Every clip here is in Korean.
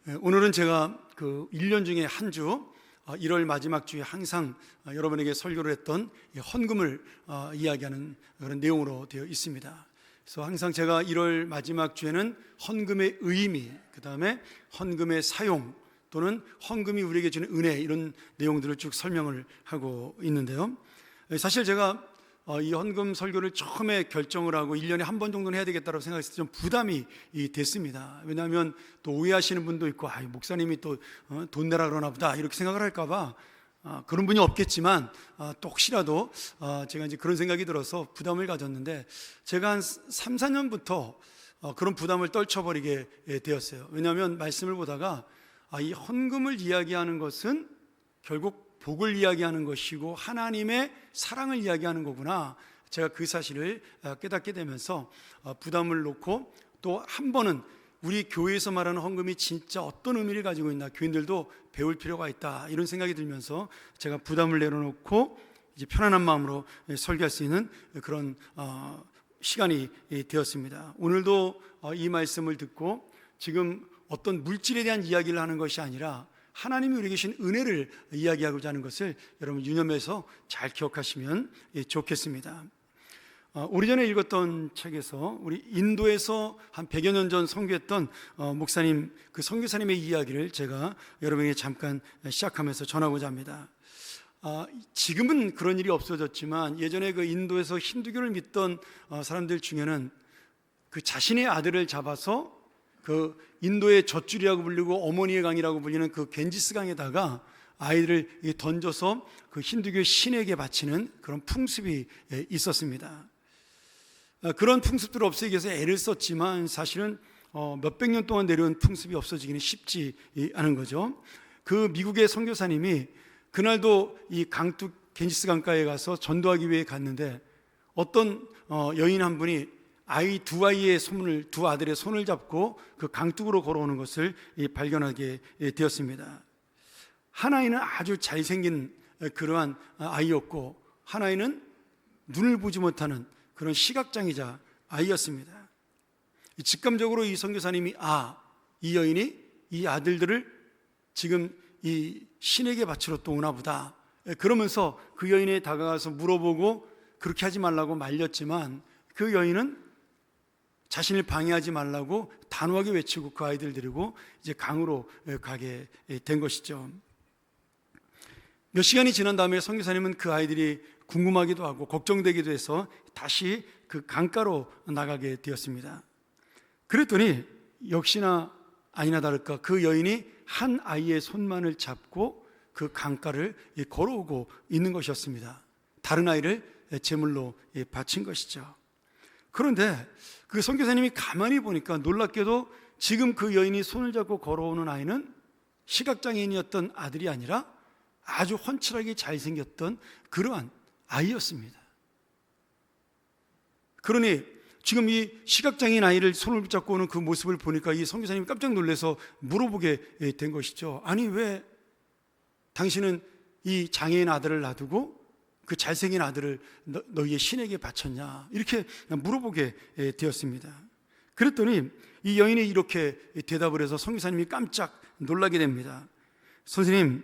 오늘은 제가 그 1년 중에 한 주, 1월 마지막 주에 항상 여러분에게 설교를 했던 헌금을 이야기하는 그런 내용으로 되어 있습니다. 그래서 항상 제가 1월 마지막 주에는 헌금의 의미, 그 다음에 헌금의 사용, 또는 헌금이 우리에게 주는 은혜, 이런 내용들을 쭉 설명을 하고 있는데요. 사실 제가 이 헌금 설교를 처음에 결정을 하고 1년에 한 번 정도는 해야 되겠다고 생각했을 때 좀 부담이 됐습니다. 왜냐하면 또 오해하시는 분도 있고, 목사님이 또 돈 내라 그러나 보다, 이렇게 생각을 할까봐 그런 분이 없겠지만 또 혹시라도 제가 이제 그런 생각이 들어서 부담을 가졌는데, 제가 한 3, 4년부터 그런 부담을 떨쳐버리게 되었어요. 왜냐하면 말씀을 보다가 이 헌금을 이야기하는 것은 결국 복을 이야기하는 것이고 하나님의 사랑을 이야기하는 거구나, 제가 그 사실을 깨닫게 되면서 부담을 놓고, 또 한 번은 우리 교회에서 말하는 헌금이 진짜 어떤 의미를 가지고 있나 교인들도 배울 필요가 있다, 이런 생각이 들면서 제가 부담을 내려놓고 이제 편안한 마음으로 설교할 수 있는 그런 시간이 되었습니다. 오늘도 이 말씀을 듣고 지금 어떤 물질에 대한 이야기를 하는 것이 아니라 하나님이 우리에게 주신 은혜를 이야기하고자 하는 것을 여러분 유념해서 잘 기억하시면 좋겠습니다. 오래전에 읽었던 책에서 우리 인도에서 한 100여 년 전 선교했던 목사님, 그 선교사님의 이야기를 제가 여러분에게 잠깐 시작하면서 전하고자 합니다. 지금은 그런 일이 없어졌지만 예전에 그 인도에서 힌두교를 믿던 사람들 중에는 그 자신의 아들을 잡아서 그 인도의 젖줄이라고 불리고 어머니의 강이라고 불리는 그 겐지스 강에다가 아이들을 던져서 그 힌두교 신에게 바치는 그런 풍습이 있었습니다. 그런 풍습들을 없애기 위해서 애를 썼지만 사실은 몇백 년 동안 내려온 풍습이 없어지기는 쉽지 않은 거죠. 그 미국의 선교사님이 그날도 이 강둑 겐지스 강가에 가서 전도하기 위해 갔는데, 어떤 여인 한 분이 두 아이의 두 아들의 손을 잡고 그 강둑으로 걸어오는 것을 발견하게 되었습니다. 한 아이는 아주 잘생긴 그러한 아이였고, 한 아이는 눈을 보지 못하는 그런 시각장애자 아이였습니다. 직감적으로 이 선교사님이 이 여인이 이 아들들을 지금 이 신에게 바치러 또 오나 보다, 그러면서 그 여인에 다가가서 물어보고 그렇게 하지 말라고 말렸지만, 그 여인은 자신을 방해하지 말라고 단호하게 외치고 그 아이들 데리고 이제 강으로 가게 된 것이죠. 몇 시간이 지난 다음에 선교사님은 그 아이들이 궁금하기도 하고 걱정되기도 해서 다시 그 강가로 나가게 되었습니다. 그랬더니 역시나 아니나 다를까 그 여인이 한 아이의 손만을 잡고 그 강가를 걸어오고 있는 것이었습니다. 다른 아이를 제물로 바친 것이죠. 그런데 그 선교사님이 가만히 보니까 놀랍게도 지금 그 여인이 손을 잡고 걸어오는 아이는 시각장애인이었던 아들이 아니라 아주 훤칠하게 잘생겼던 그러한 아이였습니다. 그러니 지금 이 시각장애인 아이를 손을 붙잡고 오는 그 모습을 보니까 이 선교사님이 깜짝 놀라서 물어보게 된 것이죠. 아니, 왜 당신은 이 장애인 아들을 놔두고 그 잘생긴 아들을 너희의 신에게 바쳤냐, 이렇게 물어보게 되었습니다. 그랬더니 이 여인이 이렇게 대답을 해서 선교사님이 깜짝 놀라게 됩니다. 선생님,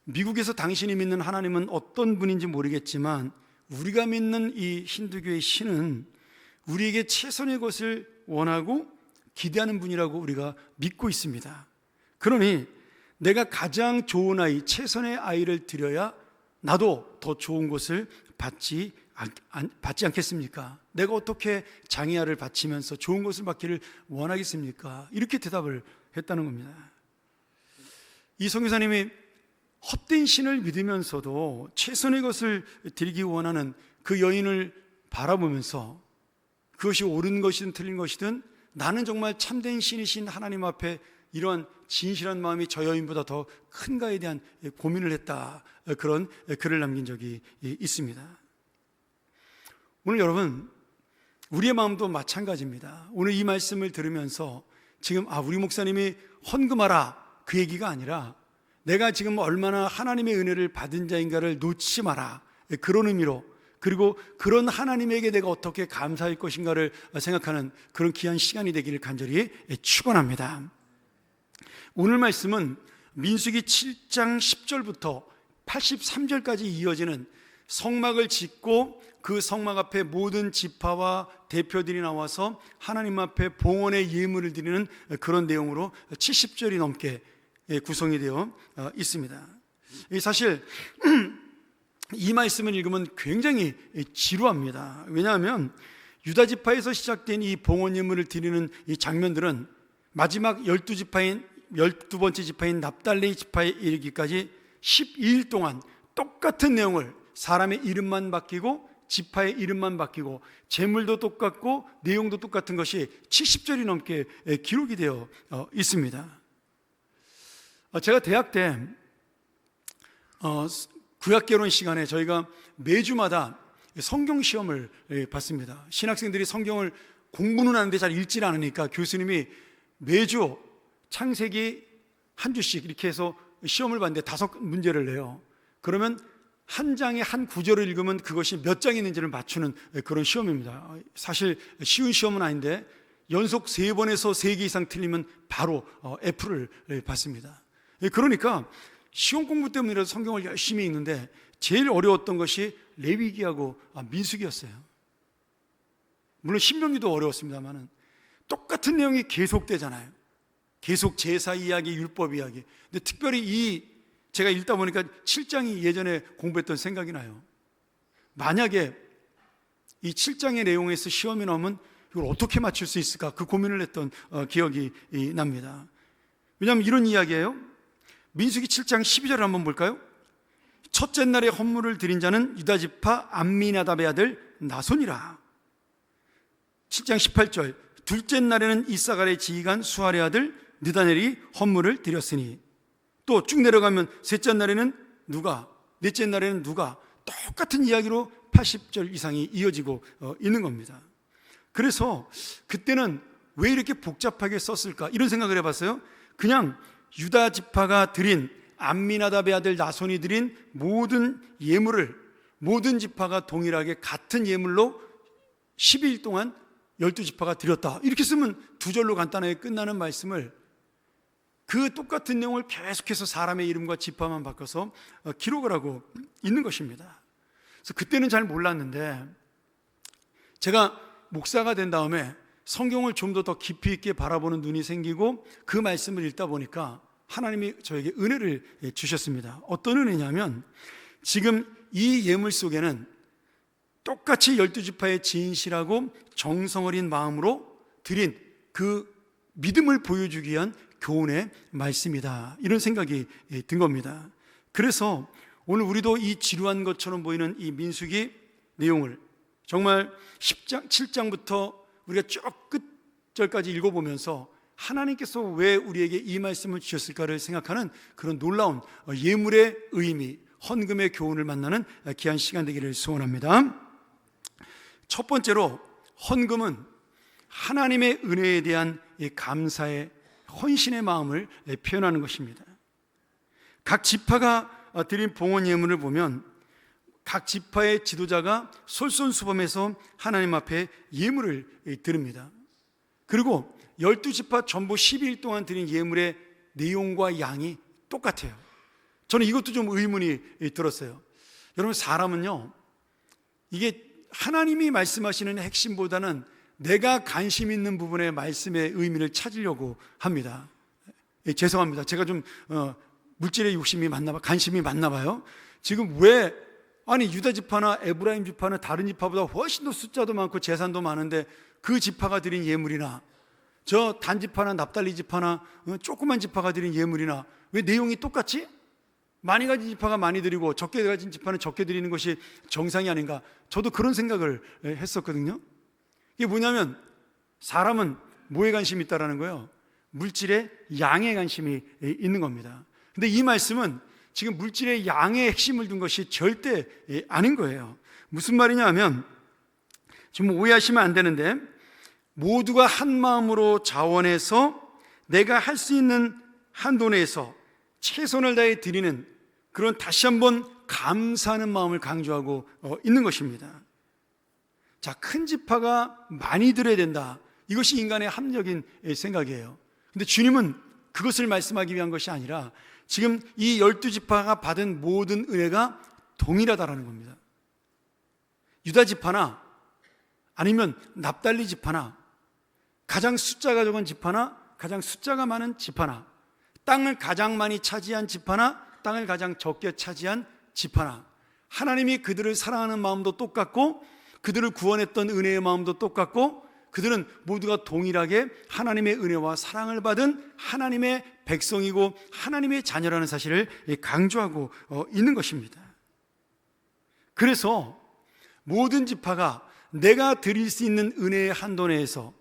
미국에서 당신이 믿는 하나님은 어떤 분인지 모르겠지만 우리가 믿는 이 힌두교의 신은 우리에게 최선의 것을 원하고 기대하는 분이라고 우리가 믿고 있습니다. 그러니 내가 가장 좋은 아이, 최선의 아이를 드려야 나도 더 좋은 것을 받지 않겠습니까? 내가 어떻게 장애아를 바치면서 좋은 것을 받기를 원하겠습니까? 이렇게 대답을 했다는 겁니다. 이 선교사님이 헛된 신을 믿으면서도 최선의 것을 드리기 원하는 그 여인을 바라보면서 그것이 옳은 것이든 틀린 것이든 나는 정말 참된 신이신 하나님 앞에 이러한 진실한 마음이 저 여인보다 더 큰가에 대한 고민을 했다, 그런 글을 남긴 적이 있습니다. 오늘 여러분, 우리의 마음도 마찬가지입니다. 오늘 이 말씀을 들으면서 지금 우리 목사님이 헌금하라 그 얘기가 아니라 내가 지금 얼마나 하나님의 은혜를 받은 자인가를 놓치지 마라, 그런 의미로, 그리고 그런 하나님에게 내가 어떻게 감사할 것인가를 생각하는 그런 귀한 시간이 되기를 간절히 축원합니다. 오늘 말씀은 민수기 7장 10절부터 83절까지 이어지는 성막을 짓고 그 성막 앞에 모든 지파와 대표들이 나와서 하나님 앞에 봉헌의 예물을 드리는 그런 내용으로 70절이 넘게 구성이 되어 있습니다. 사실 이 말씀을 읽으면 굉장히 지루합니다. 왜냐하면 유다 지파에서 시작된 이 봉헌 예물을 드리는 이 장면들은 마지막 12번째 지파인 납달리 지파에 이르기까지 12일 동안 똑같은 내용을, 사람의 이름만 바뀌고 지파의 이름만 바뀌고 제물도 똑같고 내용도 똑같은 것이 70절이 넘게 기록이 되어 있습니다. 제가 대학 때 구약개론 시간에 저희가 매주마다 성경 시험을 봤습니다. 신학생들이 성경을 공부는 하는데 잘 읽질 않으니까 교수님이 매주 창세기 한 주씩 이렇게 해서 시험을 봤는데 5문제를 내요. 그러면 한 장에 한 구절을 읽으면 그것이 몇 장이 있는지를 맞추는 그런 시험입니다. 사실 쉬운 시험은 아닌데 연속 3번에서 3개 이상 틀리면 바로 F를 받습니다. 그러니까 시험 공부 때문이라도 성경을 열심히 읽는데 제일 어려웠던 것이 레위기하고 민수기였어요. 물론 신명기도 어려웠습니다만 똑같은 내용이 계속되잖아요. 계속 제사 이야기, 율법 이야기. 근데 특별히 제가 읽다 보니까 7장이 예전에 공부했던 생각이 나요. 만약에 이 7장의 내용에서 시험이 나오면 이걸 어떻게 맞출 수 있을까, 그 고민을 했던 기억이 납니다. 왜냐하면 이런 이야기예요. 민수기 7장 12절을 한번 볼까요? 첫째 날에 헌물을 드린 자는 유다지파 암미나답의 아들 나손이라. 7장 18절, 둘째 날에는 이사갈의 지휘관 수알의 아들 느다넬이 헌물을 드렸으니. 또 쭉 내려가면 셋째 날에는 누가, 넷째 날에는 누가, 똑같은 이야기로 80절 이상이 이어지고 있는 겁니다. 그래서 그때는 왜 이렇게 복잡하게 썼을까, 이런 생각을 해봤어요. 그냥 유다 지파가 드린, 암미나답의 아들 나손이 드린 모든 예물을 모든 지파가 동일하게 같은 예물로 12일 동안 12지파가 드렸다, 이렇게 쓰면 2절로 간단하게 끝나는 말씀을 그 똑같은 내용을 계속해서 사람의 이름과 지파만 바꿔서 기록을 하고 있는 것입니다. 그래서 그때는 잘 몰랐는데 제가 목사가 된 다음에 성경을 좀 더 깊이 있게 바라보는 눈이 생기고 그 말씀을 읽다 보니까 하나님이 저에게 은혜를 주셨습니다. 어떤 은혜냐면 지금 이 예물 속에는 똑같이 12지파의 진실하고 정성 어린 마음으로 드린 그 믿음을 보여주기 위한 교훈의 말씀이다, 이런 생각이 든 겁니다. 그래서 오늘 우리도 이 지루한 것처럼 보이는 이 민수기 내용을 정말 10장, 7장부터 우리가 쭉 끝절까지 읽어보면서 하나님께서 왜 우리에게 이 말씀을 주셨을까를 생각하는 그런 놀라운 예물의 의미, 헌금의 교훈을 만나는 귀한 시간 되기를 소원합니다. 첫 번째로 헌금은 하나님의 은혜에 대한 감사의, 헌신의 마음을 표현하는 것입니다. 각 지파가 드린 봉헌 예물을 보면 각 지파의 지도자가 솔선수범해서 하나님 앞에 예물을 드립니다. 그리고 12지파 전부 12일 동안 드린 예물의 내용과 양이 똑같아요. 저는 이것도 좀 의문이 들었어요. 여러분, 사람은요, 이게 하나님이 말씀하시는 핵심보다는 내가 관심 있는 부분의 말씀의 의미를 찾으려고 합니다. 죄송합니다. 제가 좀 물질의 욕심이 많나 봐, 관심이 많나 봐요. 지금 왜 유다 지파나 에브라임 지파는 다른 지파보다 훨씬 더 숫자도 많고 재산도 많은데 그 지파가 드린 예물이나 저 단지파나 납달리 지파나 조그만 지파가 드린 예물이나 왜 내용이 똑같지? 많이 가진 지파가 많이 드리고 적게 가진 지파는 적게 드리는 것이 정상이 아닌가, 저도 그런 생각을 했었거든요. 이게 뭐냐면 사람은 뭐에 관심이 있다라는 거예요? 물질의 양에 관심이 있는 겁니다. 근데 이 말씀은 지금 물질의 양에 핵심을 둔 것이 절대 아닌 거예요. 무슨 말이냐 하면, 지금 오해하시면 안 되는데, 모두가 한 마음으로 자원해서 내가 할 수 있는 한도 내에서 최선을 다해 드리는 그런, 다시 한번 감사하는 마음을 강조하고 있는 것입니다. 자, 큰 지파가 많이 드려야 된다, 이것이 인간의 합리적인 생각이에요. 근데 주님은 그것을 말씀하기 위한 것이 아니라 지금 이 12지파가 받은 모든 은혜가 동일하다라는 겁니다. 유다 지파나 아니면 납달리 지파나 가장 숫자가 적은 지파나 가장 숫자가 많은 지파나 땅을 가장 많이 차지한 지파나 땅을 가장 적게 차지한 지파나 하나님이 그들을 사랑하는 마음도 똑같고 그들을 구원했던 은혜의 마음도 똑같고 그들은 모두가 동일하게 하나님의 은혜와 사랑을 받은 하나님의 백성이고 하나님의 자녀라는 사실을 강조하고 있는 것입니다. 그래서 모든 지파가 내가 드릴 수 있는 은혜의 한도 내에서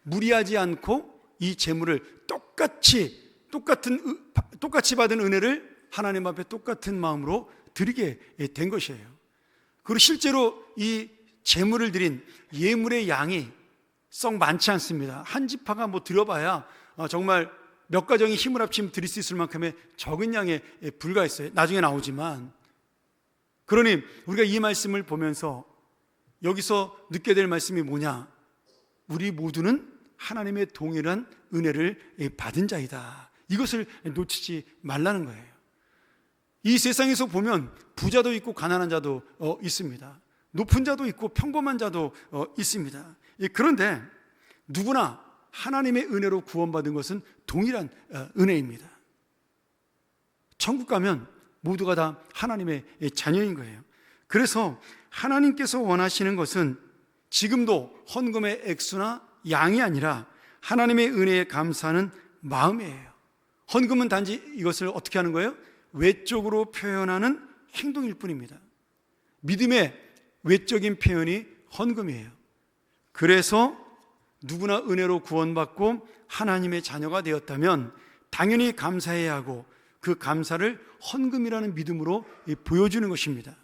무리하지 않고 이 재물을 똑같이 받은 은혜를 하나님 앞에 똑같은 마음으로 드리게 된 것이에요. 그리고 실제로 이 재물을 드린 예물의 양이 썩 많지 않습니다. 한 지파가 드려봐야 정말 몇 가정이 힘을 합치면 드릴 수 있을 만큼의 적은 양에 불과했어요. 나중에 나오지만. 그러니 우리가 이 말씀을 보면서 여기서 느껴야 될 말씀이 뭐냐? 우리 모두는 하나님의 동일한 은혜를 받은 자이다. 이것을 놓치지 말라는 거예요. 이 세상에서 보면 부자도 있고 가난한 자도 있습니다. 높은 자도 있고 평범한 자도 있습니다. 그런데 누구나 하나님의 은혜로 구원받은 것은 동일한 은혜입니다. 천국 가면 모두가 다 하나님의 자녀인 거예요. 그래서 하나님께서 원하시는 것은 지금도 헌금의 액수나 양이 아니라 하나님의 은혜에 감사하는 마음이에요. 헌금은 단지 이것을 어떻게 하는 거예요? 외적으로 표현하는 행동일 뿐입니다. 믿음의 외적인 표현이 헌금이에요. 그래서 누구나 은혜로 구원받고 하나님의 자녀가 되었다면 당연히 감사해야 하고 그 감사를 헌금이라는 믿음으로 보여주는 것입니다.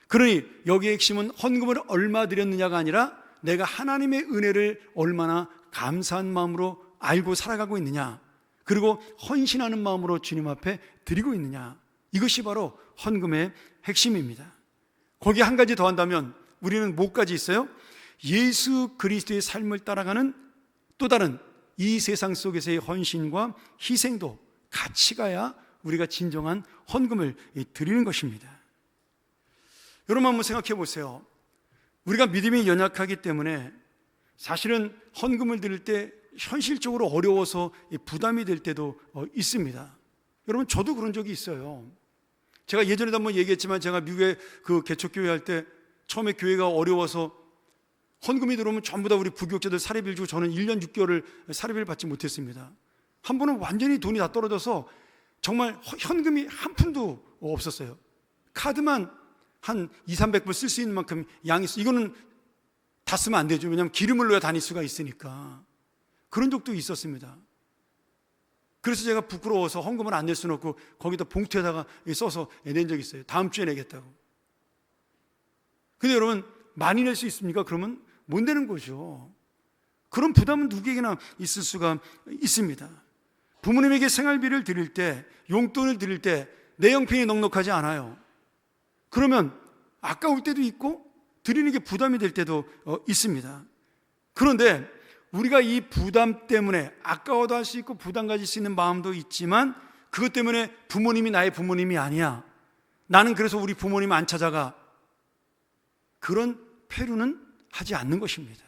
그러니 여기의 핵심은 헌금을 얼마 드렸느냐가 아니라 내가 하나님의 은혜를 얼마나 감사한 마음으로 알고 살아가고 있느냐, 그리고 헌신하는 마음으로 주님 앞에 드리고 있느냐, 이것이 바로 헌금의 핵심입니다. 거기에 한 가지 더 한다면 우리는 뭐까지 있어요? 예수 그리스도의 삶을 따라가는 또 다른 이 세상 속에서의 헌신과 희생도 같이 가야 우리가 진정한 헌금을 드리는 것입니다. 여러분 한번 생각해 보세요. 우리가 믿음이 연약하기 때문에 사실은 헌금을 드릴 때 현실적으로 어려워서 부담이 될 때도 있습니다. 여러분 저도 그런 적이 있어요. 제가 예전에도 한번 얘기했지만 제가 미국에 그 개척교회 할 때 처음에 교회가 어려워서 헌금이 들어오면 전부 다 우리 부교육자들 사례비를 주고 저는 1년 6개월을 사례비를 받지 못했습니다. 한 번은 완전히 돈이 다 떨어져서 정말 현금이 한 푼도 없었어요. 카드만 한 200~300불 쓸 수 있는 만큼 양이 있어요. 이거는 다 쓰면 안 되죠. 왜냐하면 기름을 넣어야 다닐 수가 있으니까. 그런 적도 있었습니다. 그래서 제가 부끄러워서 헌금을 안 낼 수는 없고 거기다 봉투에다가 써서 낸 적이 있어요. 다음 주에 내겠다고. 근데 여러분 많이 낼 수 있습니까? 그러면 못 내는 거죠. 그런 부담은 누구에게나 있을 수가 있습니다. 부모님에게 생활비를 드릴 때, 용돈을 드릴 때 내 형편이 넉넉하지 않아요. 그러면 아까울 때도 있고 드리는 게 부담이 될 때도 있습니다. 그런데 우리가 이 부담 때문에 아까워도 할 수 있고 부담 가질 수 있는 마음도 있지만 그것 때문에 부모님이 나의 부모님이 아니야, 나는 그래서 우리 부모님 안 찾아가, 그런 패류는 하지 않는 것입니다.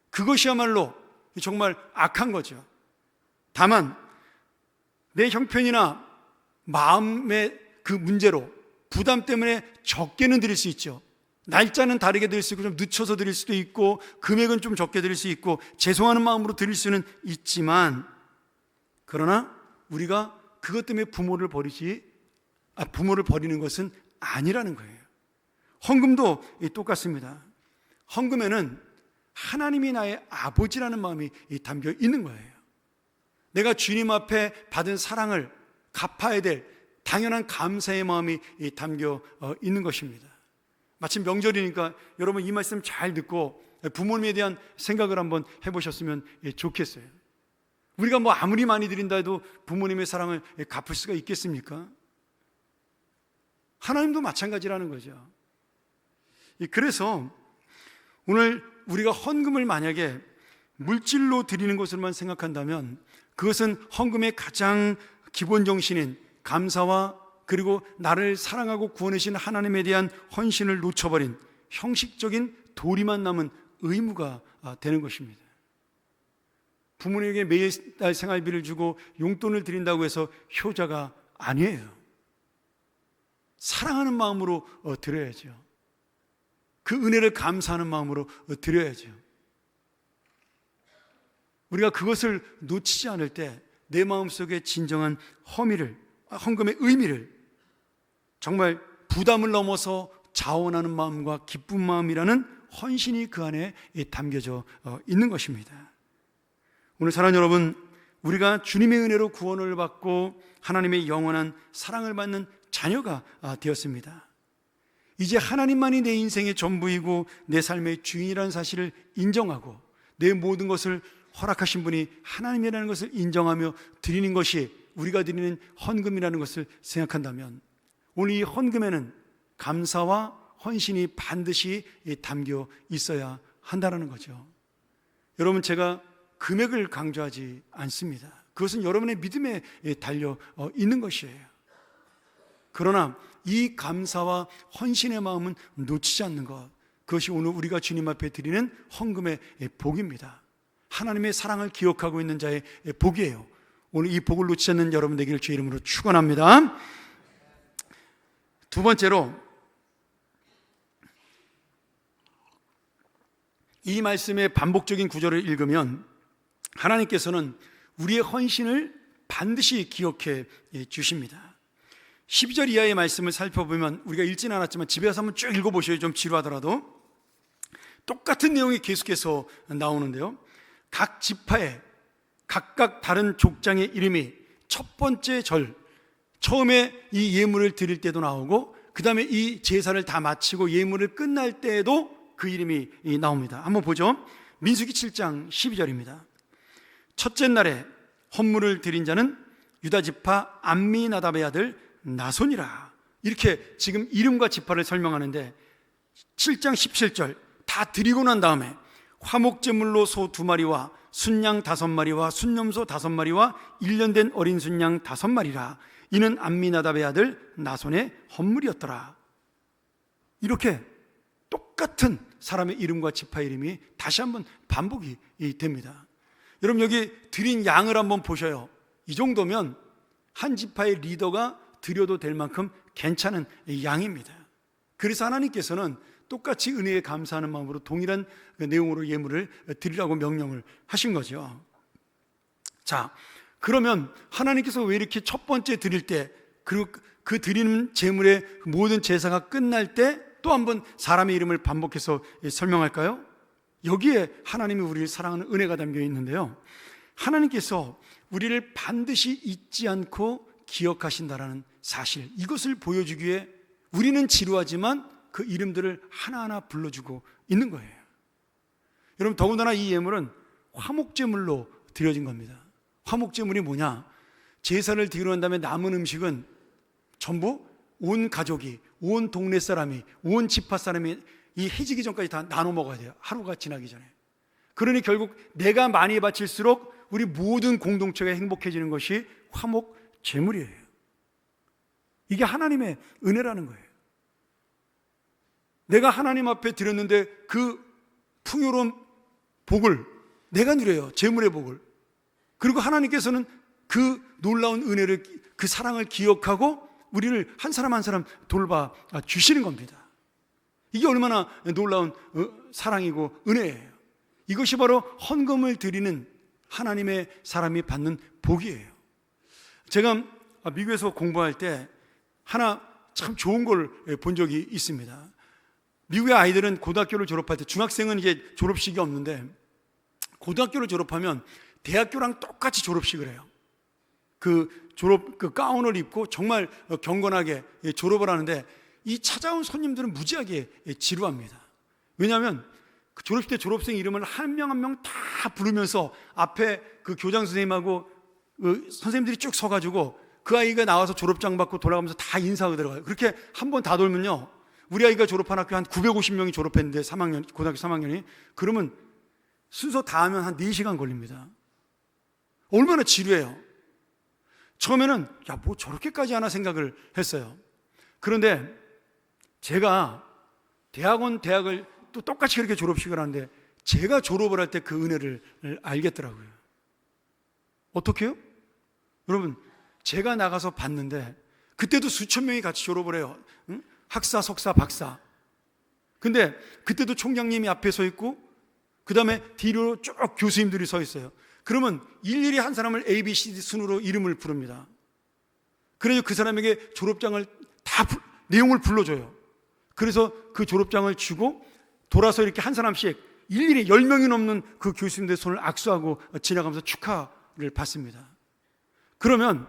그것이야말로 정말 악한 거죠. 다만 내 형편이나 마음의 그 문제로 부담 때문에 적게는 드릴 수 있죠. 날짜는 다르게 드릴 수 있고 좀 늦춰서 드릴 수도 있고 금액은 좀 적게 드릴 수 있고 죄송하는 마음으로 드릴 수는 있지만, 그러나 우리가 그것 때문에 부모를 버리는 것은 아니라는 거예요. 헌금도 똑같습니다. 헌금에는 하나님이 나의 아버지라는 마음이 담겨 있는 거예요. 내가 주님 앞에 받은 사랑을 갚아야 될 당연한 감사의 마음이 담겨 있는 것입니다. 마침 명절이니까 여러분 이 말씀 잘 듣고 부모님에 대한 생각을 한번 해보셨으면 좋겠어요. 우리가 아무리 많이 드린다 해도 부모님의 사랑을 갚을 수가 있겠습니까? 하나님도 마찬가지라는 거죠. 그래서 오늘 우리가 헌금을 만약에 물질로 드리는 것으로만 생각한다면 그것은 헌금의 가장 기본 정신인 감사와 그리고 나를 사랑하고 구원하신 하나님에 대한 헌신을 놓쳐버린 형식적인 도리만 남은 의무가 되는 것입니다. 부모님에게 매달 생활비를 주고 용돈을 드린다고 해서 효자가 아니에요. 사랑하는 마음으로 드려야죠. 그 은혜를 감사하는 마음으로 드려야죠. 우리가 그것을 놓치지 않을 때 내 마음속에 진정한 헌금의 의미를, 정말 부담을 넘어서 자원하는 마음과 기쁜 마음이라는 헌신이 그 안에 담겨져 있는 것입니다. 오늘 사랑하는 여러분, 우리가 주님의 은혜로 구원을 받고 하나님의 영원한 사랑을 받는 자녀가 되었습니다. 이제 하나님만이 내 인생의 전부이고 내 삶의 주인이라는 사실을 인정하고 내 모든 것을 허락하신 분이 하나님이라는 것을 인정하며 드리는 것이 우리가 드리는 헌금이라는 것을 생각한다면 오늘 이 헌금에는 감사와 헌신이 반드시 담겨 있어야 한다는 거죠. 여러분, 제가 금액을 강조하지 않습니다. 그것은 여러분의 믿음에 달려 있는 것이에요. 그러나 이 감사와 헌신의 마음은 놓치지 않는 것, 그것이 오늘 우리가 주님 앞에 드리는 헌금의 복입니다. 하나님의 사랑을 기억하고 있는 자의 복이에요. 오늘 이 복을 놓치지 않는 여러분 되기를 주의 이름으로 축원합니다. 두 번째로, 이 말씀의 반복적인 구절을 읽으면 하나님께서는 우리의 헌신을 반드시 기억해 주십니다. 12절 이하의 말씀을 살펴보면, 우리가 읽지는 않았지만 집에 가서 한번 쭉 읽어보셔요. 좀 지루하더라도. 똑같은 내용이 계속해서 나오는데요, 각 지파에 각각 다른 족장의 이름이 첫 번째 절, 처음에 이 예물을 드릴 때도 나오고 그 다음에 이 제사를 다 마치고 예물을 끝날 때에도 그 이름이 나옵니다. 한번 보죠. 민수기 7장 12절입니다. 첫째 날에 헌물을 드린 자는 유다 지파 암미나답의 아들 나손이라. 이렇게 지금 이름과 지파를 설명하는데 7장 17절 다 드리고 난 다음에 화목제물로 소 2마리와 순양 5마리와 순염소 5마리와 1년 된 어린 순양 5마리라. 이는 암미나답의 아들 나손의 헌물이었더라. 이렇게 똑같은 사람의 이름과 지파 이름이 다시 한번 반복이 됩니다. 여러분, 여기 드린 양을 한번 보셔요. 이 정도면 한 지파의 리더가 드려도 될 만큼 괜찮은 양입니다. 그래서 하나님께서는 똑같이 은혜에 감사하는 마음으로 동일한 내용으로 예물을 드리라고 명령을 하신 거죠. 자, 그러면 하나님께서 왜 이렇게 첫 번째 드릴 때, 그리고 그 드리는 제물의 모든 제사가 끝날 때 또 한 번 사람의 이름을 반복해서 설명할까요? 여기에 하나님이 우리를 사랑하는 은혜가 담겨 있는데요, 하나님께서 우리를 반드시 잊지 않고 기억하신다라는 사실, 이것을 보여주기 위해 우리는 지루하지만 그 이름들을 하나하나 불러주고 있는 거예요. 여러분, 더군다나 이 예물은 화목제물로 드려진 겁니다. 화목제물이 뭐냐? 제사를 드리고 난 다음에 남은 음식은 전부 온 가족이, 온 동네 사람이, 온 지파 사람이 이 해지기 전까지 다 나눠 먹어야 돼요. 하루가 지나기 전에. 그러니 결국 내가 많이 바칠수록 우리 모든 공동체가 행복해지는 것이 화목제물이에요. 이게 하나님의 은혜라는 거예요. 내가 하나님 앞에 드렸는데 그 풍요로운 복을 내가 누려요. 제물의 복을. 그리고 하나님께서는 그 놀라운 은혜를, 그 사랑을 기억하고 우리를 한 사람 한 사람 돌봐 주시는 겁니다. 이게 얼마나 놀라운 사랑이고 은혜예요. 이것이 바로 헌금을 드리는 하나님의 사람이 받는 복이에요. 제가 미국에서 공부할 때 하나 참 좋은 걸 본 적이 있습니다. 미국의 아이들은 고등학교를 졸업할 때, 중학생은 이제 졸업식이 없는데 고등학교를 졸업하면 대학교랑 똑같이 졸업식을 해요. 그 가운을 입고 정말 경건하게 졸업을 하는데 이 찾아온 손님들은 무지하게 지루합니다. 왜냐하면 그 졸업식 때 졸업생 이름을 한 명 한 명 다 부르면서 앞에 그 교장 선생님하고 그 선생님들이 쭉 서가지고 그 아이가 나와서 졸업장 받고 돌아가면서 다 인사하고 들어가요. 그렇게 한 번 다 돌면요, 우리 아이가 졸업한 학교 한 950명이 졸업했는데 3학년, 고등학교 3학년이, 그러면 순서 다 하면 한 4시간 걸립니다. 얼마나 지루해요. 처음에는 뭐 저렇게까지 하나 생각을 했어요. 그런데 제가 대학을 또 똑같이 그렇게 졸업식을 하는데 제가 졸업을 할 때 그 은혜를 알겠더라고요. 어떻게요? 여러분, 제가 나가서 봤는데 그때도 수천 명이 같이 졸업을 해요. 응? 학사, 석사, 박사. 근데 그때도 총장님이 앞에 서 있고 그 다음에 뒤로 쭉 교수님들이 서 있어요. 그러면 일일이 한 사람을 A, B, C, D 순으로 이름을 부릅니다. 그래서 그 사람에게 졸업장을 내용을 불러줘요. 그래서 그 졸업장을 주고 돌아서 이렇게 한 사람씩 일일이 10명이 넘는 그 교수님들 손을 악수하고 지나가면서 축하를 받습니다. 그러면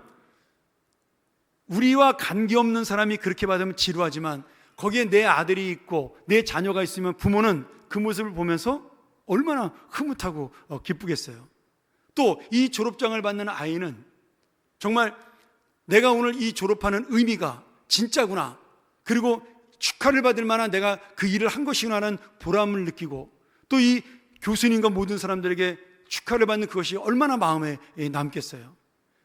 우리와 관계없는 사람이 그렇게 받으면 지루하지만 거기에 내 아들이 있고 내 자녀가 있으면 부모는 그 모습을 보면서 얼마나 흐뭇하고 기쁘겠어요. 또 이 졸업장을 받는 아이는 정말 내가 오늘 이 졸업하는 의미가 진짜구나, 그리고 축하를 받을 만한 내가 그 일을 한 것이구나 하는 보람을 느끼고, 또 이 교수님과 모든 사람들에게 축하를 받는 그것이 얼마나 마음에 남겠어요.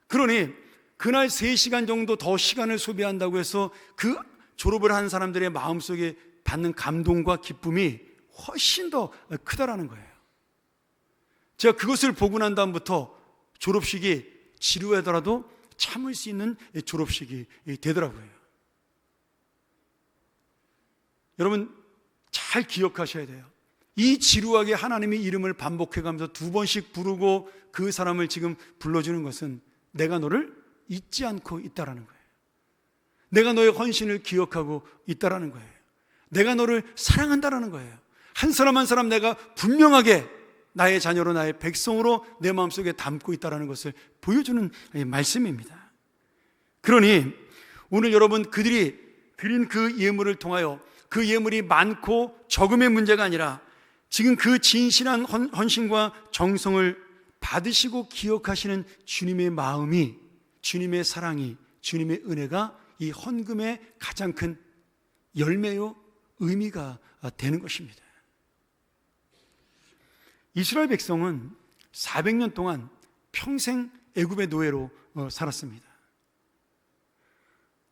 그러니 그날 3시간 정도 더 시간을 소비한다고 해서 그 졸업을 한 사람들의 마음속에 받는 감동과 기쁨이 훨씬 더 크다라는 거예요. 제가 그것을 보고 난 다음부터 졸업식이 지루하더라도 참을 수 있는 졸업식이 되더라고요. 여러분, 잘 기억하셔야 돼요. 이 지루하게 하나님의 이름을 반복해가면서 2번씩 부르고 그 사람을 지금 불러주는 것은 내가 너를 잊지 않고 있다라는 거예요. 내가 너의 헌신을 기억하고 있다라는 거예요. 내가 너를 사랑한다라는 거예요. 한 사람 한 사람 내가 분명하게 나의 자녀로, 나의 백성으로 내 마음속에 담고 있다라는 것을 보여주는 말씀입니다. 그러니 오늘 여러분, 그들이 드린 그 예물을 통하여 그 예물이 많고 적음의 문제가 아니라 지금 그 진실한 헌신과 정성을 받으시고 기억하시는 주님의 마음이, 주님의 사랑이, 주님의 은혜가 이 헌금의 가장 큰 열매요 의미가 되는 것입니다. 이스라엘 백성은 400년 동안 평생 애굽의 노예로 살았습니다.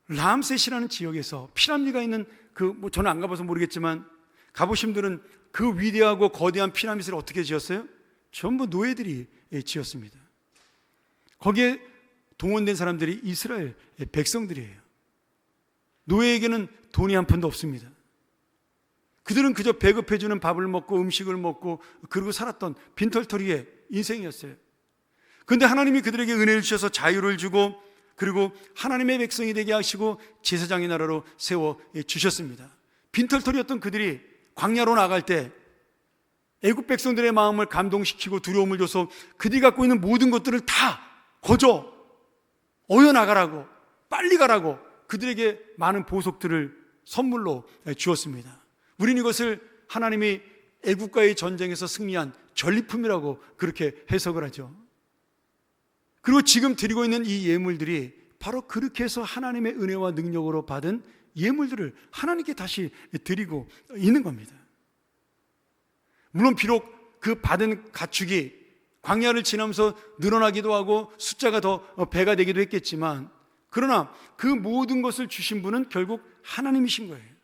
라암셋이라는 지역에서 피라미드가 있는 저는 안 가봐서 모르겠지만 가보신 분들은 그 위대하고 거대한 피라미드를 어떻게 지었어요? 전부 노예들이 지었습니다. 거기에 동원된 사람들이 이스라엘 백성들이에요. 노예에게는 돈이 한 푼도 없습니다. 그들은 그저 배급해주는 밥을 먹고 음식을 먹고 그러고 살았던 빈털터리의 인생이었어요. 그런데 하나님이 그들에게 은혜를 주셔서 자유를 주고, 그리고 하나님의 백성이 되게 하시고 제사장의 나라로 세워 주셨습니다. 빈털터리였던 그들이 광야로 나갈 때 애굽 백성들의 마음을 감동시키고 두려움을 줘서 그들이 갖고 있는 모든 것들을 다 거저 어여나가라고, 빨리 가라고 그들에게 많은 보석들을 선물로 주었습니다. 우리는 이것을 하나님이 애국과의 전쟁에서 승리한 전리품이라고 그렇게 해석을 하죠. 그리고 지금 드리고 있는 이 예물들이 바로 그렇게 해서 하나님의 은혜와 능력으로 받은 예물들을 하나님께 다시 드리고 있는 겁니다. 물론 비록 그 받은 가축이 광야를 지나면서 늘어나기도 하고 숫자가 더 배가 되기도 했겠지만, 그러나 그 모든 것을 주신 분은 결국 하나님이신 거예요.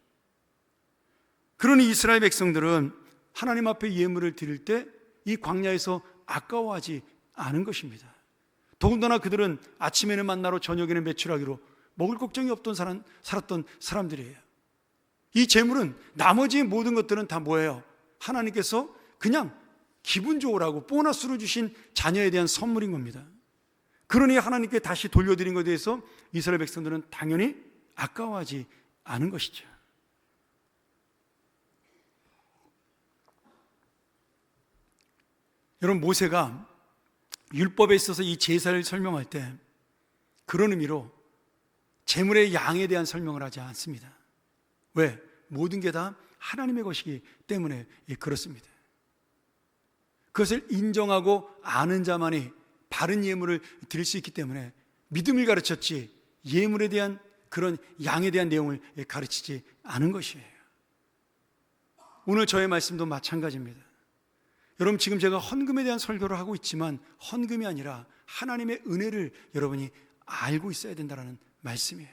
그러니 이스라엘 백성들은 하나님 앞에 예물을 드릴 때 이 광야에서 아까워하지 않은 것입니다. 더군다나 그들은 아침에는 만나로 저녁에는 메추라기로 먹을 걱정이 없던 살았던 사람들이에요. 이 재물은, 나머지 모든 것들은 다 뭐예요? 하나님께서 그냥 기분 좋으라고 보너스로 주신 자녀에 대한 선물인 겁니다. 그러니 하나님께 다시 돌려드린 것에 대해서 이스라엘 백성들은 당연히 아까워하지 않은 것이죠. 여러분, 모세가 율법에 있어서 이 제사를 설명할 때 그런 의미로 제물의 양에 대한 설명을 하지 않습니다. 왜? 모든 게 다 하나님의 것이기 때문에 그렇습니다. 그것을 인정하고 아는 자만이 바른 예물을 드릴 수 있기 때문에 믿음을 가르쳤지, 예물에 대한 그런 양에 대한 내용을 가르치지 않은 것이에요. 오늘 저의 말씀도 마찬가지입니다. 여러분, 지금 제가 헌금에 대한 설교를 하고 있지만 헌금이 아니라 하나님의 은혜를 여러분이 알고 있어야 된다는 말씀이에요.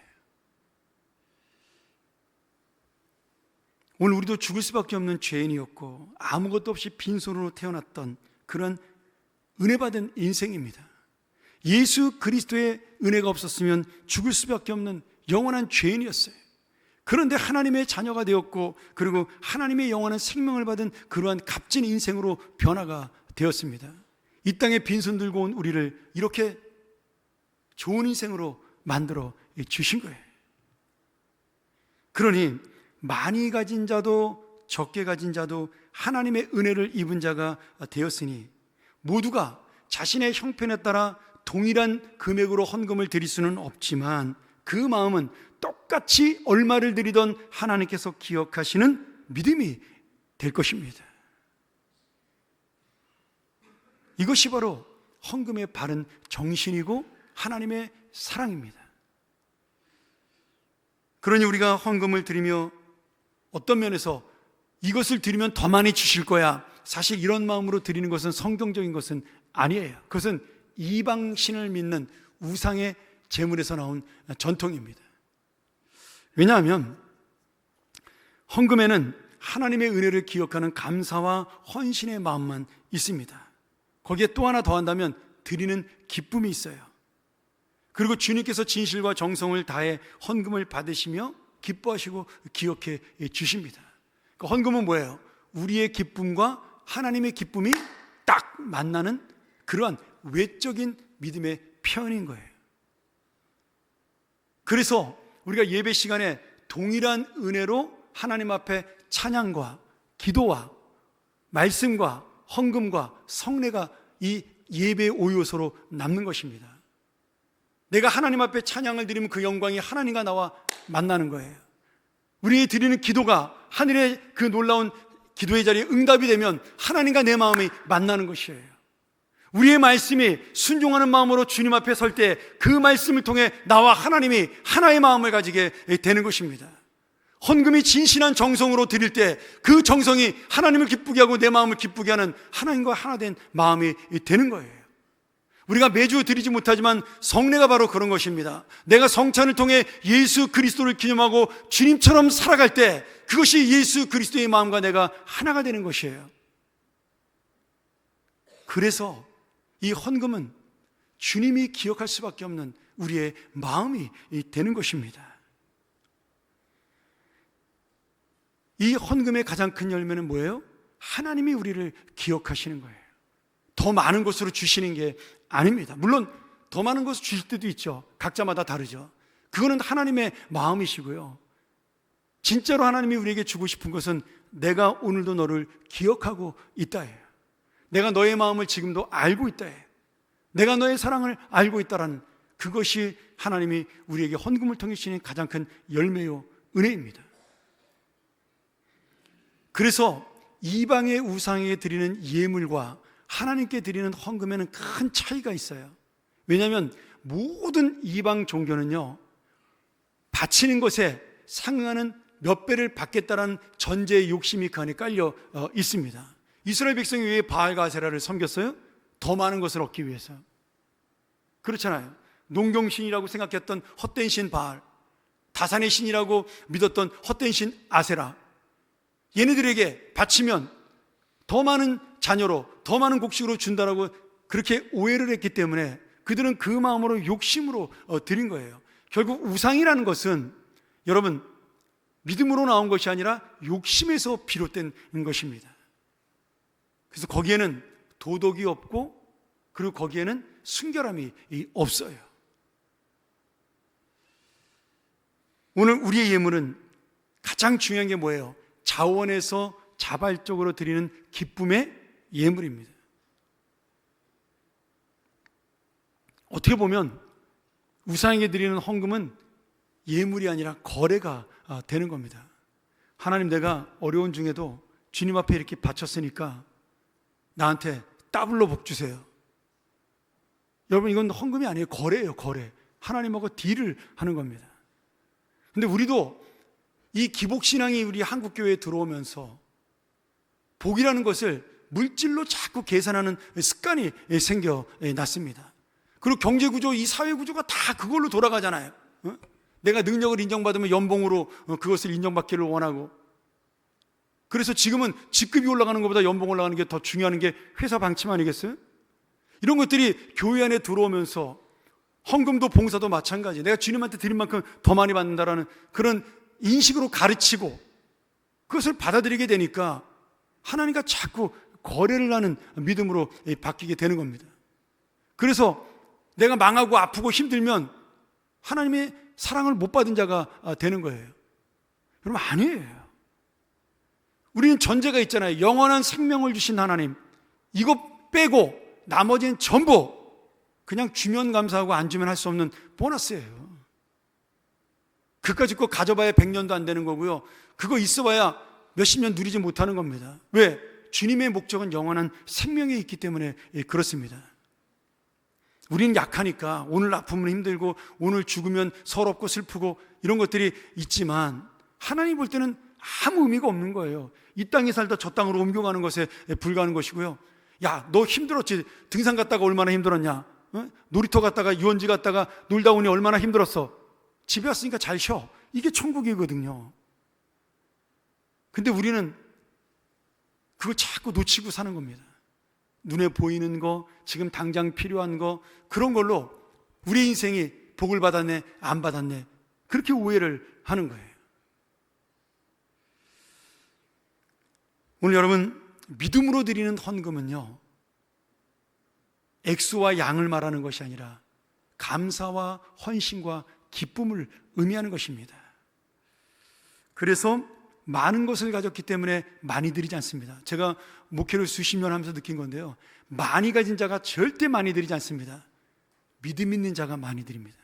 오늘 우리도 죽을 수밖에 없는 죄인이었고 아무것도 없이 빈손으로 태어났던 그런 은혜받은 인생입니다. 예수 그리스도의 은혜가 없었으면 죽을 수밖에 없는 영원한 죄인이었어요. 그런데 하나님의 자녀가 되었고, 그리고 하나님의 영원한 생명을 받은 그러한 값진 인생으로 변화가 되었습니다. 이 땅에 빈손 들고 온 우리를 이렇게 좋은 인생으로 만들어 주신 거예요. 그러니 많이 가진 자도 적게 가진 자도 하나님의 은혜를 입은 자가 되었으니 모두가 자신의 형편에 따라 동일한 금액으로 헌금을 드릴 수는 없지만 그 마음은 똑같이 얼마를 드리던 하나님께서 기억하시는 믿음이 될 것입니다. 이것이 바로 헌금의 바른 정신이고 하나님의 사랑입니다. 그러니 우리가 헌금을 드리며 어떤 면에서 이것을 드리면 더 많이 주실 거야, 사실 이런 마음으로 드리는 것은 성경적인 것은 아니에요. 그것은 이방신을 믿는 우상의 제물에서 나온 전통입니다. 왜냐하면 헌금에는 하나님의 은혜를 기억하는 감사와 헌신의 마음만 있습니다. 거기에 또 하나 더한다면 드리는 기쁨이 있어요. 그리고 주님께서 진실과 정성을 다해 헌금을 받으시며 기뻐하시고 기억해 주십니다. 그러니까 헌금은 뭐예요? 우리의 기쁨과 하나님의 기쁨이 딱 만나는 그러한 외적인 믿음의 표현인 거예요. 그래서 우리가 예배 시간에 동일한 은혜로 하나님 앞에 찬양과 기도와 말씀과 헌금과 성례가 이 예배의 5요소로 남는 것입니다. 내가 하나님 앞에 찬양을 드리면 그 영광이 하나님과 나와 만나는 거예요. 우리의 드리는 기도가 하늘의 그 놀라운 기도의 자리에 응답이 되면 하나님과 내 마음이 만나는 것이에요. 우리의 말씀이 순종하는 마음으로 주님 앞에 설 때 그 말씀을 통해 나와 하나님이 하나의 마음을 가지게 되는 것입니다. 헌금이 진실한 정성으로 드릴 때 그 정성이 하나님을 기쁘게 하고 내 마음을 기쁘게 하는 하나님과 하나 된 마음이 되는 거예요. 우리가 매주 드리지 못하지만 성례가 바로 그런 것입니다. 내가 성찬을 통해 예수 그리스도를 기념하고 주님처럼 살아갈 때 그것이 예수 그리스도의 마음과 내가 하나가 되는 것이에요. 그래서 이 헌금은 주님이 기억할 수밖에 없는 우리의 마음이 되는 것입니다. 이 헌금의 가장 큰 열매는 뭐예요? 하나님이 우리를 기억하시는 거예요. 더 많은 것으로 주시는 게 아닙니다. 물론 더 많은 것을 주실 때도 있죠. 각자마다 다르죠. 그거는 하나님의 마음이시고요. 진짜로 하나님이 우리에게 주고 싶은 것은 내가 오늘도 너를 기억하고 있다예요. 내가 너의 마음을 지금도 알고 있다예요. 내가 너의 사랑을 알고 있다라는 그것이 하나님이 우리에게 헌금을 통해 주시는 가장 큰 열매요 은혜입니다. 그래서 이방의 우상에게 드리는 예물과 하나님께 드리는 헌금에는 큰 차이가 있어요. 왜냐하면 모든 이방 종교는요, 바치는 것에 상응하는 몇 배를 받겠다는 전제의 욕심이 그 안에 깔려 있습니다. 이스라엘 백성이 왜 바알과 아세라를 섬겼어요? 더 많은 것을 얻기 위해서. 그렇잖아요. 농경신이라고 생각했던 헛된 신 바알, 다산의 신이라고 믿었던 헛된 신 아세라, 얘네들에게 바치면 더 많은 자녀로, 더 많은 곡식으로 준다라고 그렇게 오해를 했기 때문에 그들은 그 마음으로 욕심으로 드린 거예요. 결국 우상이라는 것은 여러분 믿음으로 나온 것이 아니라 욕심에서 비롯된 것입니다. 그래서 거기에는 도덕이 없고, 그리고 거기에는 순결함이 없어요. 오늘 우리의 예물은 가장 중요한 게 뭐예요? 자원에서 자발적으로 드리는 기쁨의 예물입니다. 어떻게 보면 우상에게 드리는 헌금은 예물이 아니라 거래가 되는 겁니다. 하나님, 내가 어려운 중에도 주님 앞에 이렇게 바쳤으니까 나한테 더블로 복 주세요. 여러분, 이건 헌금이 아니에요. 거래예요, 거래. 하나님하고 딜을 하는 겁니다. 근데 우리도 이 기복신앙이 우리 한국교회에 들어오면서 복이라는 것을 물질로 자꾸 계산하는 습관이 생겨났습니다. 그리고 경제구조, 이 사회구조가 다 그걸로 돌아가잖아요. 내가 능력을 인정받으면 연봉으로 그것을 인정받기를 원하고, 그래서 지금은 직급이 올라가는 것보다 연봉 올라가는 게 더 중요한 게 회사 방침 아니겠어요? 이런 것들이 교회 안에 들어오면서 헌금도 봉사도 마찬가지, 내가 주님한테 드린 만큼 더 많이 받는다라는 그런 인식으로 가르치고 그것을 받아들이게 되니까 하나님과 자꾸 거래를 하는 믿음으로 바뀌게 되는 겁니다. 그래서 내가 망하고 아프고 힘들면 하나님의 사랑을 못 받은 자가 되는 거예요. 여러분, 아니에요. 우리는 전제가 있잖아요. 영원한 생명을 주신 하나님, 이것 빼고 나머지는 전부 그냥 주면 감사하고 안 주면 할 수 없는 보너스예요. 그까짓 거 가져봐야 100년도 안 되는 거고요, 그거 있어봐야 몇십 년 누리지 못하는 겁니다. 왜? 주님의 목적은 영원한 생명에 있기 때문에 그렇습니다. 우리는 약하니까 오늘 아프면 힘들고 오늘 죽으면 서럽고 슬프고 이런 것들이 있지만, 하나님 볼 때는 아무 의미가 없는 거예요. 이 땅에 살다 저 땅으로 옮겨가는 것에 불과한 것이고요. 야, 너 힘들었지? 등산 갔다가 얼마나 힘들었냐? 놀이터 갔다가 유원지 갔다가 놀다 오니 얼마나 힘들었어? 집에 왔으니까 잘 쉬어. 이게 천국이거든요. 근데 우리는 그걸 자꾸 놓치고 사는 겁니다. 눈에 보이는 거, 지금 당장 필요한 거, 그런 걸로 우리 인생이 복을 받았네, 안 받았네, 그렇게 오해를 하는 거예요. 오늘 여러분, 믿음으로 드리는 헌금은요, 액수와 양을 말하는 것이 아니라 감사와 헌신과 기쁨을 의미하는 것입니다. 그래서 많은 것을 가졌기 때문에 많이 드리지 않습니다. 제가 목회를 수십 년 하면서 느낀 건데요, 많이 가진 자가 절대 많이 드리지 않습니다. 믿음 있는 자가 많이 드립니다.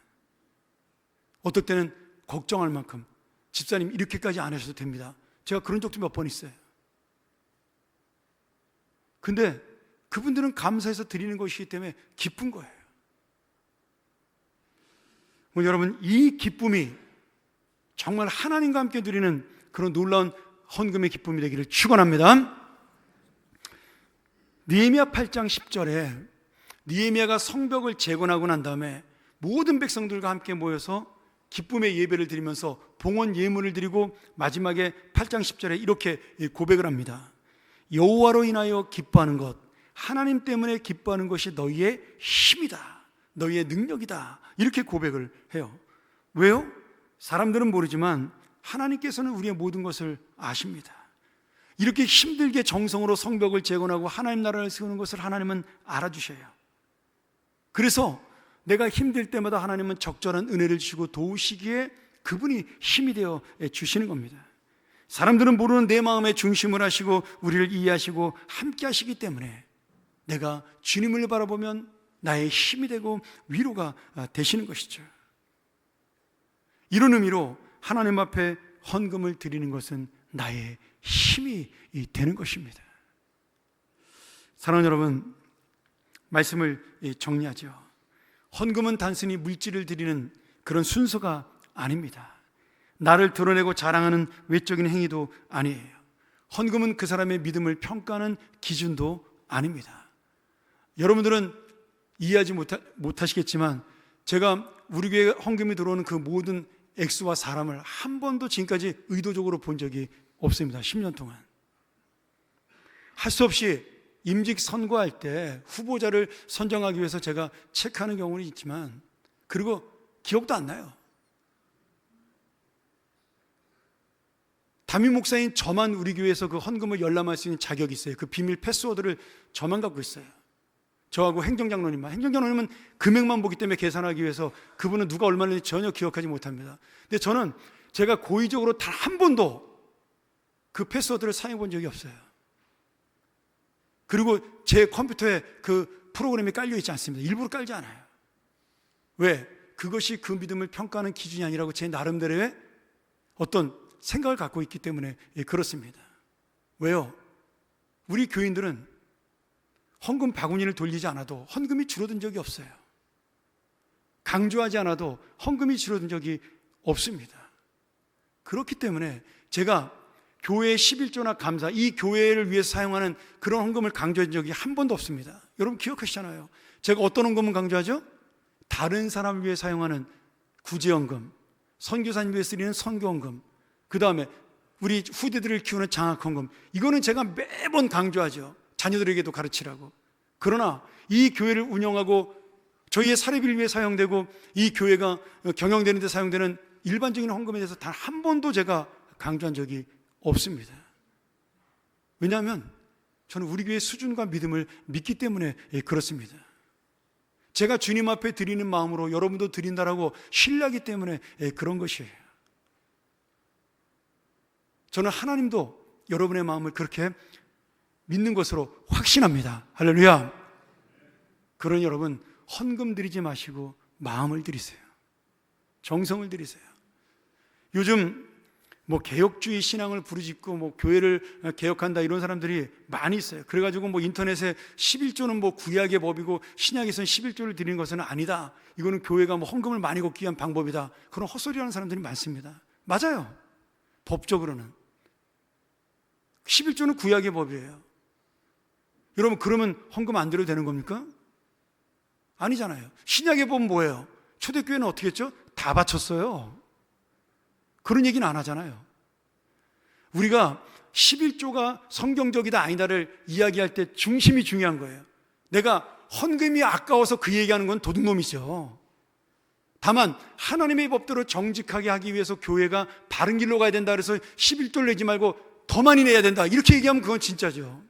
어떨 때는 걱정할 만큼, 집사님 이렇게까지 안 하셔도 됩니다, 제가 그런 적도 몇 번 있어요. 근데 그분들은 감사해서 드리는 것이기 때문에 기쁜 거예요. 여러분, 이 기쁨이 정말 하나님과 함께 드리는 그런 놀라운 헌금의 기쁨이 되기를 축원합니다. 느헤미야 8장 10절에 느헤미야가 성벽을 재건하고 난 다음에 모든 백성들과 함께 모여서 기쁨의 예배를 드리면서 봉헌 예물을 드리고 마지막에 8장 10절에 이렇게 고백을 합니다. 여호와로 인하여 기뻐하는 것, 하나님 때문에 기뻐하는 것이 너희의 힘이다, 너희의 능력이다, 이렇게 고백을 해요. 왜요? 사람들은 모르지만 하나님께서는 우리의 모든 것을 아십니다. 이렇게 힘들게 정성으로 성벽을 재건하고 하나님 나라를 세우는 것을 하나님은 알아주셔요. 그래서 내가 힘들 때마다 하나님은 적절한 은혜를 주시고 도우시기에 그분이 힘이 되어 주시는 겁니다. 사람들은 모르는 내 마음의 중심을 하시고 우리를 이해하시고 함께 하시기 때문에 내가 주님을 바라보면 나의 힘이 되고 위로가 되시는 것이죠. 이런 의미로 하나님 앞에 헌금을 드리는 것은 나의 힘이 되는 것입니다. 사랑하는 여러분, 말씀을 정리하죠. 헌금은 단순히 물질을 드리는 그런 순서가 아닙니다. 나를 드러내고 자랑하는 외적인 행위도 아니에요. 헌금은 그 사람의 믿음을 평가하는 기준도 아닙니다. 여러분들은 이해하지 못하시겠지만 제가 우리 교회에 헌금이 들어오는 그 모든 액수와 사람을 한 번도 지금까지 의도적으로 본 적이 없습니다. 10년 동안 할 수 없이 임직 선거할 때 후보자를 선정하기 위해서 제가 체크하는 경우는 있지만, 그리고 기억도 안 나요. 담임 목사인 저만 우리 교회에서 그 헌금을 열람할 수 있는 자격이 있어요. 그 비밀 패스워드를 저만 갖고 있어요. 저하고 행정장로님만. 행정장로님은 금액만 보기 때문에 계산하기 위해서 그분은 누가 얼마나 했는지 전혀 기억하지 못합니다. 근데 저는 제가 고의적으로 단 한 번도 그 패스워드를 사용해 본 적이 없어요. 그리고 제 컴퓨터에 그 프로그램이 깔려 있지 않습니다. 일부러 깔지 않아요. 왜? 그것이 그 믿음을 평가하는 기준이 아니라고 제 나름대로의 어떤 생각을 갖고 있기 때문에 그렇습니다. 왜요? 우리 교인들은 헌금 바구니를 돌리지 않아도 헌금이 줄어든 적이 없어요. 강조하지 않아도 헌금이 줄어든 적이 없습니다. 그렇기 때문에 제가 교회 11조나 감사, 이 교회를 위해서 사용하는 그런 헌금을 강조한 적이 한 번도 없습니다. 여러분 기억하시잖아요. 제가 어떤 헌금을 강조하죠? 다른 사람을 위해 사용하는 구제헌금, 선교사님 위해 쓰리는 선교헌금, 그 다음에 우리 후대들을 키우는 장학헌금, 이거는 제가 매번 강조하죠. 자녀들에게도 가르치라고. 그러나 이 교회를 운영하고 저희의 사례비를 위해 사용되고 이 교회가 경영되는 데 사용되는 일반적인 헌금에 대해서 단 한 번도 제가 강조한 적이 없습니다. 왜냐하면 저는 우리 교회의 수준과 믿음을 믿기 때문에 그렇습니다. 제가 주님 앞에 드리는 마음으로 여러분도 드린다라고 신뢰하기 때문에 그런 것이에요. 저는 하나님도 여러분의 마음을 그렇게 믿는 것으로 확신합니다. 할렐루야. 그러니 여러분 헌금 드리지 마시고 마음을 드리세요. 정성을 드리세요. 요즘 개혁주의 신앙을 부르짖고 교회를 개혁한다 이런 사람들이 많이 있어요. 그래가지고 인터넷에 11조는 구약의 법이고 신약에서는 11조를 드리는 것은 아니다. 이거는 교회가 헌금을 많이 걷기 위한 방법이다. 그런 헛소리하는 사람들이 많습니다. 맞아요. 법적으로는 11조는 구약의 법이에요. 여러분 그러면 헌금 안 드려도 되는 겁니까? 아니잖아요. 신약의 법은 뭐예요? 초대교회는 어떻게 했죠? 다 바쳤어요. 그런 얘기는 안 하잖아요. 우리가 11조가 성경적이다 아니다를 이야기할 때 중심이 중요한 거예요. 내가 헌금이 아까워서 그 얘기하는 건 도둑놈이죠. 다만 하나님의 법대로 정직하게 하기 위해서 교회가 바른 길로 가야 된다 그래서 11조를 내지 말고 더 많이 내야 된다 이렇게 얘기하면 그건 진짜죠.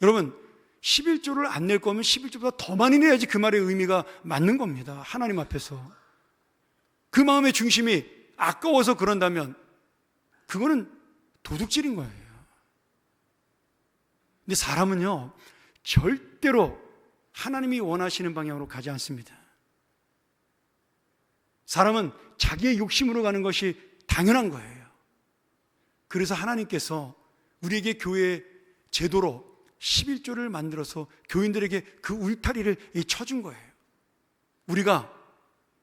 여러분 11조를 안 낼 거면 11조보다 더 많이 내야지 그 말의 의미가 맞는 겁니다. 하나님 앞에서. 그 마음의 중심이 아까워서 그런다면 그거는 도둑질인 거예요. 근데 사람은요 절대로 하나님이 원하시는 방향으로 가지 않습니다. 사람은 자기의 욕심으로 가는 것이 당연한 거예요. 그래서 하나님께서 우리에게 교회 제도로 11조를 만들어서 교인들에게 그 울타리를 쳐준 거예요. 우리가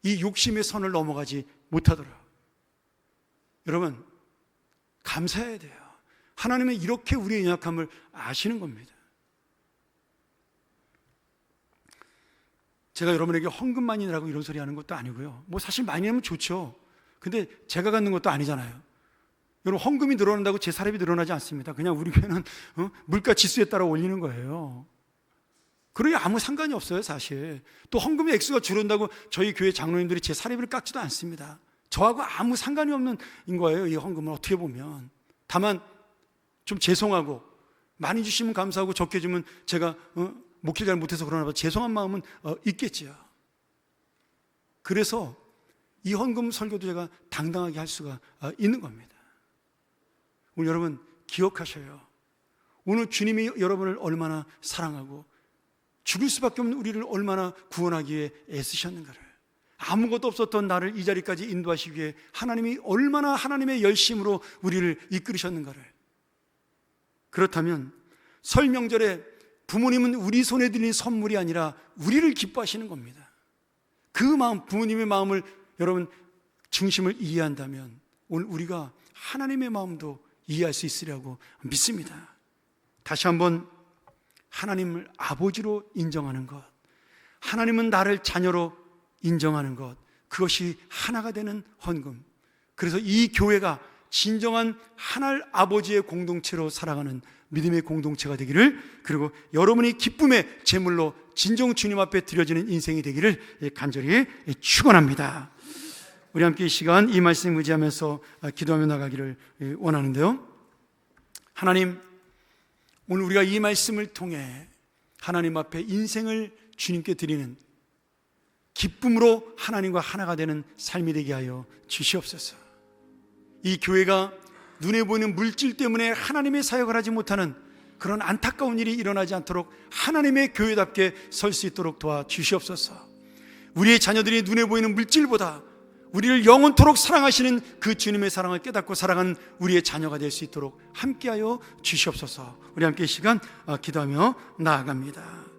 이 욕심의 선을 넘어가지 못하도록. 여러분 감사해야 돼요. 하나님은 이렇게 우리의 연약함을 아시는 겁니다. 제가 여러분에게 헌금 많이 내라고 이런 소리 하는 것도 아니고요. 사실 많이 내면 좋죠. 근데 제가 갖는 것도 아니잖아요. 여러분 헌금이 늘어난다고 제 사례비 늘어나지 않습니다. 그냥 우리 교회는 물가 지수에 따라 올리는 거예요. 그러니 아무 상관이 없어요. 사실 또 헌금의 액수가 줄어든다고 저희 교회 장로님들이 제 사례비를 깎지도 않습니다. 저하고 아무 상관이 없는 거예요. 이 헌금은 어떻게 보면. 다만 좀 죄송하고 많이 주시면 감사하고 적게 주면 제가 목회 잘 못해서 그러나 봐 죄송한 마음은 있겠지요. 그래서 이 헌금 설교도 제가 당당하게 할 수가 있는 겁니다. 오늘 여러분 기억하셔요. 오늘 주님이 여러분을 얼마나 사랑하고 죽을 수밖에 없는 우리를 얼마나 구원하기 위해 애쓰셨는가를, 아무것도 없었던 나를 이 자리까지 인도하시기 위해 하나님이 얼마나 하나님의 열심으로 우리를 이끌으셨는가를. 그렇다면 설 명절에 부모님은 우리 손에 드린 선물이 아니라 우리를 기뻐하시는 겁니다. 그 마음, 부모님의 마음을 여러분 중심을 이해한다면 오늘 우리가 하나님의 마음도 이해할 수 있으리라고 믿습니다. 다시 한번 하나님을 아버지로 인정하는 것, 하나님은 나를 자녀로 인정하는 것, 그것이 하나가 되는 헌금. 그래서 이 교회가 진정한 하나님 아버지의 공동체로 살아가는 믿음의 공동체가 되기를, 그리고 여러분이 기쁨의 제물로 진정 주님 앞에 드려지는 인생이 되기를 간절히 축원합니다. 우리 함께 이 시간 이 말씀 의지하면서 기도하며 나가기를 원하는데요. 하나님, 오늘 우리가 이 말씀을 통해 하나님 앞에 인생을 주님께 드리는 기쁨으로 하나님과 하나가 되는 삶이 되게 하여 주시옵소서. 이 교회가 눈에 보이는 물질 때문에 하나님의 사역을 하지 못하는 그런 안타까운 일이 일어나지 않도록 하나님의 교회답게 설 수 있도록 도와주시옵소서. 우리의 자녀들이 눈에 보이는 물질보다 우리를 영원토록 사랑하시는 그 주님의 사랑을 깨닫고 살아가는 우리의 자녀가 될 수 있도록 함께하여 주시옵소서. 우리 함께 이 시간 기도하며 나아갑니다.